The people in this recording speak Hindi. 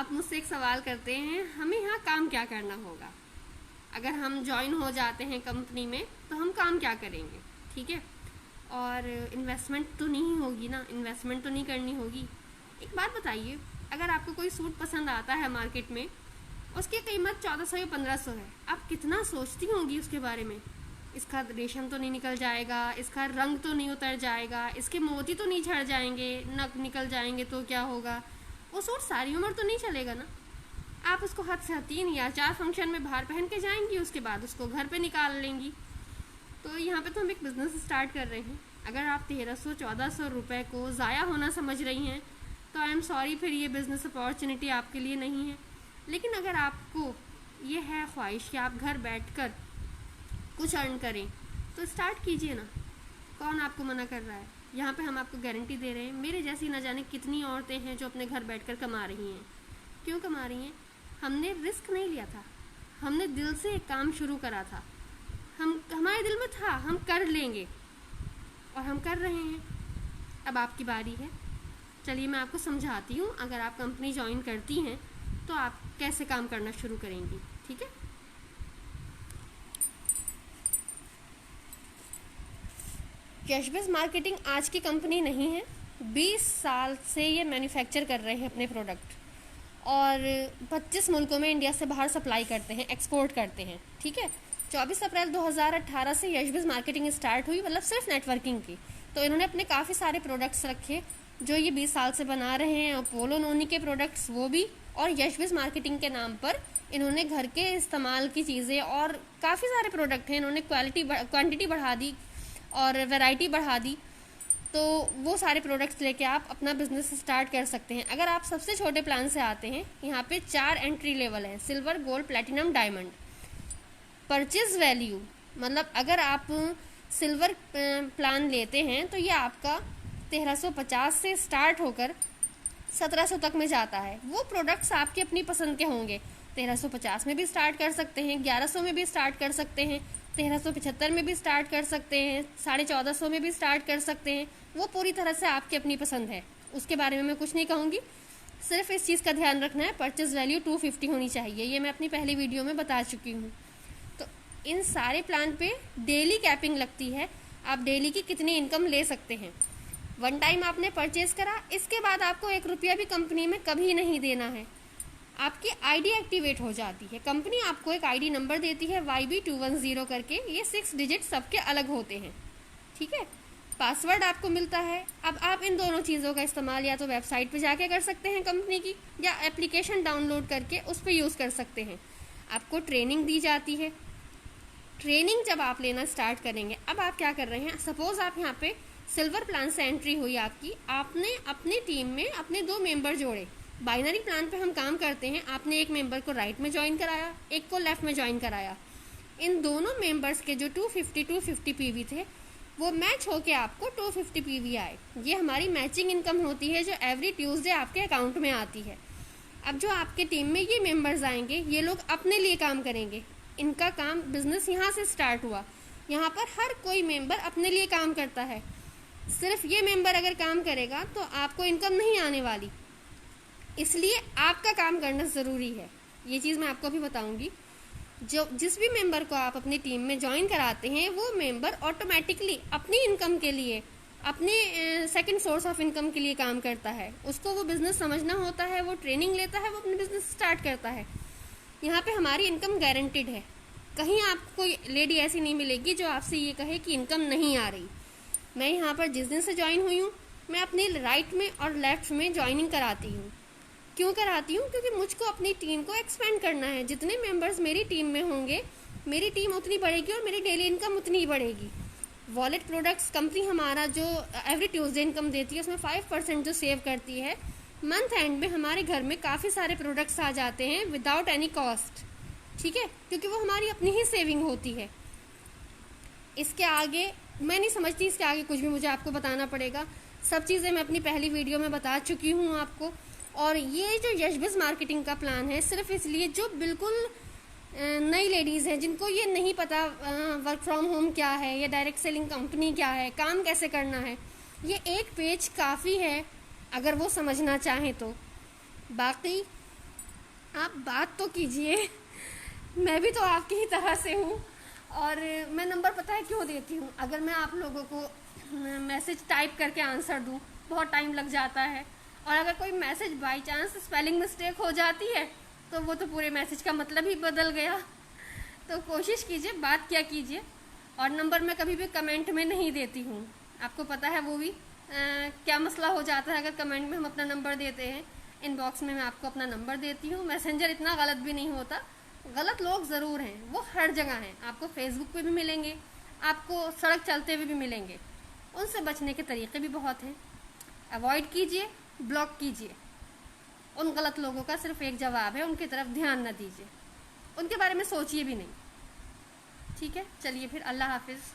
आप मुझसे एक सवाल करते हैं, हमें यहाँ काम क्या करना होगा। अगर हम ज्वाइन हो जाते हैं कंपनी में तो हम काम क्या करेंगे, ठीक है। और इन्वेस्टमेंट तो नहीं होगी ना, इन्वेस्टमेंट तो नहीं करनी होगी। एक बात बताइए, अगर आपको कोई सूट पसंद आता है मार्केट में, उसकी कीमत 1400 या 1500 है, आप कितना सोचती होंगी उसके बारे में। इसका रेशम तो नहीं निकल जाएगा, इसका रंग तो नहीं उतर जाएगा, इसके मोती तो नहीं झड़ जाएंगे, नग निकल जाएंगे तो क्या होगा। वो सूट सारी उम्र तो नहीं चलेगा ना। आप उसको हद से 3 या 4 फंक्शन में बाहर पहन के जाएंगी, उसके बाद उसको घर पे निकाल लेंगी। तो यहाँ पे तो हम एक बिज़नेस स्टार्ट कर रहे हैं। अगर आप 1300-1400 रुपये को ज़ाया होना समझ रही हैं तो आई एम सॉरी, फिर ये बिज़नेस अपॉर्चुनिटी आपके लिए नहीं है। लेकिन अगर आपको ये है ख्वाहिश कि आप घर बैठकर कुछ अर्न करें तो स्टार्ट कीजिए ना, कौन आपको मना कर रहा है। यहाँ पे हम आपको गारंटी दे रहे हैं, मेरे जैसी न जाने कितनी औरतें हैं जो अपने घर बैठकर कमा रही हैं। क्यों कमा रही हैं? हमने रिस्क नहीं लिया था, हमने दिल से एक काम शुरू करा था। हमारे दिल में था हम कर लेंगे और हम कर रहे हैं। अब आपकी बारी है। चलिए मैं आपको समझाती हूँ, अगर आप कंपनी ज्वाइन करती हैं तो आप कैसे काम करना शुरू करेंगी, ठीक है। यशबिज़ मार्केटिंग आज की कंपनी नहीं है, 20 साल से ये मैन्युफैक्चर कर रहे हैं अपने प्रोडक्ट और 25 मुल्कों में इंडिया से बाहर सप्लाई करते हैं, एक्सपोर्ट करते हैं, ठीक है। 24 अप्रैल 2018 से यशबिज़ मार्केटिंग स्टार्ट हुई, मतलब सिर्फ नेटवर्किंग की। तो इन्होंने अपने काफ़ी सारे प्रोडक्ट्स रखे जो ये 20 साल से बना रहे हैं, अपोलो नोनी के प्रोडक्ट्स वो भी, और यशबिज़ मार्केटिंग के नाम पर इन्होंने घर के इस्तेमाल की चीज़ें और काफ़ी सारे प्रोडक्ट हैं, इन्होंने क्वांटिटी बढ़ा दी और वैरायटी बढ़ा दी। तो वो सारे प्रोडक्ट्स लेके आप अपना बिजनेस स्टार्ट कर सकते हैं। अगर आप सबसे छोटे प्लान से आते हैं, यहाँ पे 4 एंट्री लेवल हैं, silver, gold, platinum, diamond. Purchase value मतलब अगर आप सिल्वर प्लान लेते हैं तो ये आपका 1350 से स्टार्ट होकर 1700 तक में जाता है। वो प्रोडक्ट्स आपकी अपनी पसंद के होंगे, 1350 में भी स्टार्ट कर सकते हैं, 1100 में भी स्टार्ट कर सकते हैं, 1375 में भी स्टार्ट कर सकते हैं, 1450 में भी स्टार्ट कर सकते हैं। वो पूरी तरह से आपकी अपनी पसंद है, उसके बारे में मैं कुछ नहीं कहूँगी। सिर्फ इस चीज़ का ध्यान रखना है, परचेज वैल्यू 250 होनी चाहिए, ये मैं अपनी पहली वीडियो में बता चुकी हूँ। तो इन सारे प्लान पे डेली कैपिंग लगती है, आप डेली की कितनी इनकम ले सकते हैं। वन टाइम आपने परचेज करा, इसके बाद आपको 1 रुपया भी कंपनी में कभी नहीं देना है। आपकी आईडी एक्टिवेट हो जाती है, कंपनी आपको एक आईडी नंबर देती है YB210 करके, ये 6 डिजिट सबके अलग होते हैं, ठीक है। पासवर्ड आपको मिलता है। अब आप इन दोनों चीज़ों का इस्तेमाल या तो वेबसाइट पे जाके कर सकते हैं कंपनी की, या एप्लीकेशन डाउनलोड करके उस पर यूज़ कर सकते हैं। आपको ट्रेनिंग दी जाती है। ट्रेनिंग जब आप लेना स्टार्ट करेंगे, अब आप क्या कर रहे हैं, सपोज आप यहाँ पे सिल्वर प्लान से एंट्री हुई आपकी, आपने अपनी टीम में अपने 2 मेंबर जोड़े। बाइनरी प्लान पे हम काम करते हैं, आपने एक मेंबर को राइट में ज्वाइन कराया, एक को लेफ्ट में ज्वाइन कराया। इन दोनों मेंबर्स के जो 250 पीवी थे वो मैच होके आपको 250 पीवी आए। ये हमारी मैचिंग इनकम होती है जो एवरी ट्यूसडे आपके अकाउंट में आती है। अब जो आपके टीम में ये मेंबर्स आएंगे, ये लोग अपने लिए काम करेंगे, इनका काम बिजनेस यहाँ से स्टार्ट हुआ। यहाँ पर हर कोई मेंबर अपने लिए काम करता है। सिर्फ ये मेंबर अगर काम करेगा तो आपको इनकम नहीं आने वाली, इसलिए आपका काम करना ज़रूरी है। ये चीज़ मैं आपको भी बताऊंगी। जिस भी मेंबर को आप अपनी टीम में ज्वाइन कराते हैं, वो मेंबर ऑटोमेटिकली अपनी इनकम के लिए, अपने सेकंड सोर्स ऑफ इनकम के लिए काम करता है। उसको वो बिज़नेस समझना होता है, वो ट्रेनिंग लेता है, वो अपने बिज़नेस स्टार्ट करता है। यहाँ पे हमारी इनकम गारंटीड है। कहीं आपको कोई लेडी ऐसी नहीं मिलेगी जो आपसे ये कहे कि इनकम नहीं आ रही। मैं यहाँ पर जिस दिन से ज्वाइन हुई हूँ, मैं अपने राइट में और लेफ्ट में ज्वाइनिंग कराती हूँ। क्यों कराती हूँ? क्योंकि मुझको अपनी टीम को एक्सपेंड करना है। जितने मेंबर्स मेरी टीम में होंगे, मेरी टीम उतनी बढ़ेगी और मेरी डेली इनकम उतनी ही बढ़ेगी। वॉलेट प्रोडक्ट्स कंपनी हमारा जो एवरी ट्यूसडे इनकम देती है, उसमें 5% जो सेव करती है, मंथ एंड में हमारे घर में काफ़ी सारे प्रोडक्ट्स आ जाते हैं विदाउट एनी कॉस्ट, ठीक है, क्योंकि वो हमारी अपनी ही सेविंग होती है। इसके आगे मैं नहीं समझती, इसके आगे कुछ भी मुझे आपको बताना पड़ेगा। सब चीज़ें मैं अपनी पहली वीडियो में बता चुकी हूँ आपको। और ये जो यशबिज़ मार्केटिंग का प्लान है, सिर्फ इसलिए जो बिल्कुल नई लेडीज़ हैं, जिनको ये नहीं पता वर्क फ्रॉम होम क्या है या डायरेक्ट सेलिंग कंपनी क्या है, काम कैसे करना है, ये एक पेज काफ़ी है अगर वो समझना चाहें तो। बाकी आप बात तो कीजिए। मैं भी तो आपकी ही तरह से हूँ। और मैं नंबर पता है क्यों देती हूँ? अगर मैं आप लोगों को मैसेज टाइप करके आंसर दूँ, बहुत टाइम लग जाता है। और अगर कोई message by chance spelling mistake हो जाती है तो वो तो पूरे मैसेज का मतलब ही बदल गया। तो कोशिश कीजिए, बात क्या कीजिए। और नंबर मैं कभी भी कमेंट में नहीं देती हूँ, आपको पता है वो भी क्या मसला हो जाता है अगर कमेंट में हम अपना नंबर देते हैं। इनबॉक्स में मैं आपको अपना नंबर देती हूँ। मैसेंजर इतना गलत भी नहीं होता। गलत लोग ज़रूर हैं, वो हर जगह हैं। आपको फेसबुक पे भी मिलेंगे, आपको सड़क चलते हुए भी मिलेंगे। उनसे बचने के तरीके भी बहुत हैं। अवॉइड कीजिए, ब्लॉक कीजिए। उन गलत लोगों का सिर्फ एक जवाब है, उनकी तरफ ध्यान न दीजिए, उनके बारे में सोचिए भी नहीं। ठीक है, चलिए फिर, अल्लाह हाफिज़।